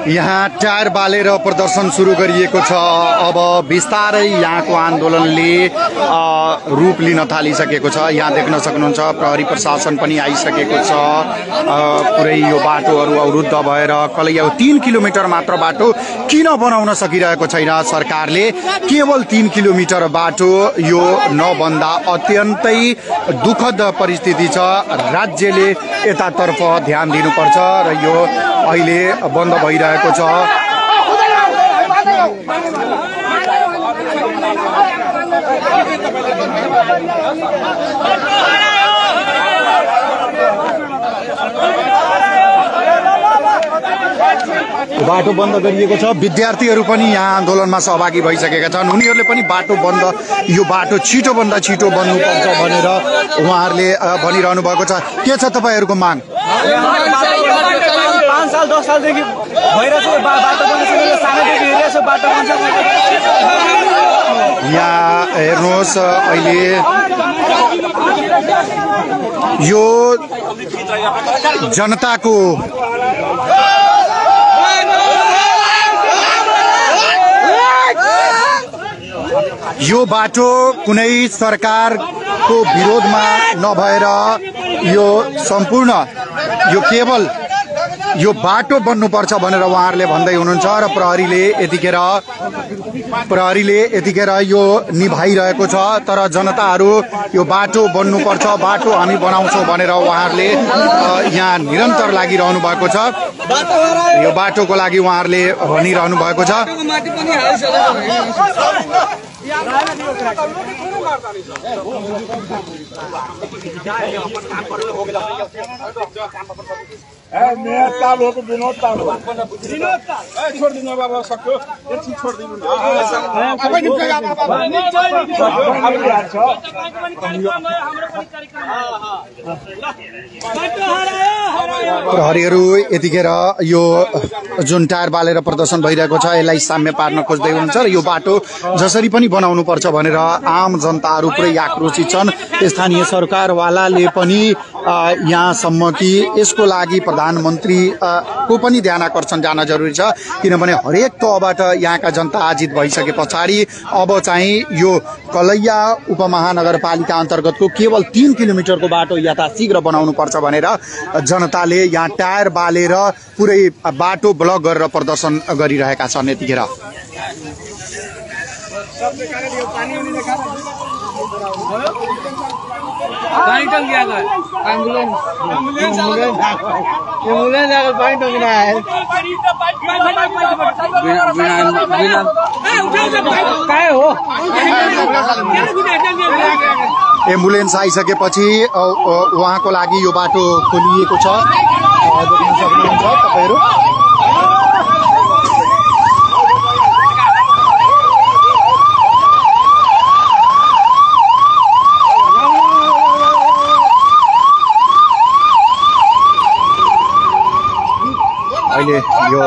यहाँ टायर बालेर प्रदर्शन सुरु गरिएको छ। अब बिस्तारै यहाँको आन्दोलनले रूप लिन थालिसकेको छ। यहाँ देख्न सक्नुहुन्छ प्रहरी प्रशासन पनि आइसकेको छ। पुरै यो बाटोहरू अवरुद्ध भएर कलैया 3 किलोमिटर मात्र बाटो किन बनाउन सकिरहेको छैन सरकारले? केवल 3 किलोमिटर बाटो यो नबन्दा अत्यन्तै दुःखद परिस्थिति छ। राज्यले यतातर्फ ध्यान दिनुपर्छ र यो अहिले बन्द भइरहेको छ। बाटो बन्द गरिएको छ। विद्यार्थीहरू पनि यहाँ आन्दोलनमा सहभागी भइसकेका छन्। उनीहरूले पनि बाटो बन्द, यो बाटो छिटोभन्दा छिटो बन्नुपर्छ भनेर उहाँहरूले भनिरहनु भएको छ। के छ तपाईहरूको माग? 5 साल 10 सालदेखि भइरहेछ बाटो बनिसकेको, सानैदेखि हेरिरहेछ बाटो बन्छ। यहाँ हेर्नुहोस् अहिले यो जनताको यो बाटो कुनै सरकारको विरोधमा नभएर यो सम्पूर्ण यो केवल यो बाटो बन्नुपर्छ भनेर उहाँहरूले भन्दै हुनुहुन्छ र प्रहरीले यतिखेर यो निभाइरहेको छ। तर जनताहरू यो बाटो बन्नुपर्छ, बाटो हामी बनाउँछौँ भनेर उहाँहरूले यहाँ निरन्तर लागिरहनु भएको छ। यो बाटोको लागि उहाँहरूले भनिरहनु भएको छ। प्रहरीहरू यतिखेर यो जुन टायर बालेर प्रदर्शन भइरहेको छ यसलाई साम्य पार्न खोज्दै हुनुहुन्छ र यो बाटो जसरी पनि बनाउनु पर्छ भनेर आम जनताहरू पुरै आक्रोशित छन्। स्थानीय सरकारवालाले पनि यहाँसम्म कि यसको लागि प्रधानमन्त्री को पनि ध्यान आकर्षण जान जरुरी छ, किनभने हरेक तहबाट यहाँका जनता आजित भइसके पछाडि अब चाहिँ यो कलैया उपमहानगरपालिका अन्तर्गतको केवल 3 किलोमिटरको बाटो यथाशीघ्र बनाउनु पर्छ भनेर जनताले यहाँ टायर बालेर पुरै बाटो ब्लक गरेर प्रदर्शन गरिरहेका छन्। यतिखेर पानी टंकी आ गए, एम्बुलेंस पानी टंकी ना है। एम्बुलेन्स आइसकेपछि उहाँको लागि यो बाटो खोलिएको छ। देख्न सक्नुहुन्छ तपाईहरु। अहिले यो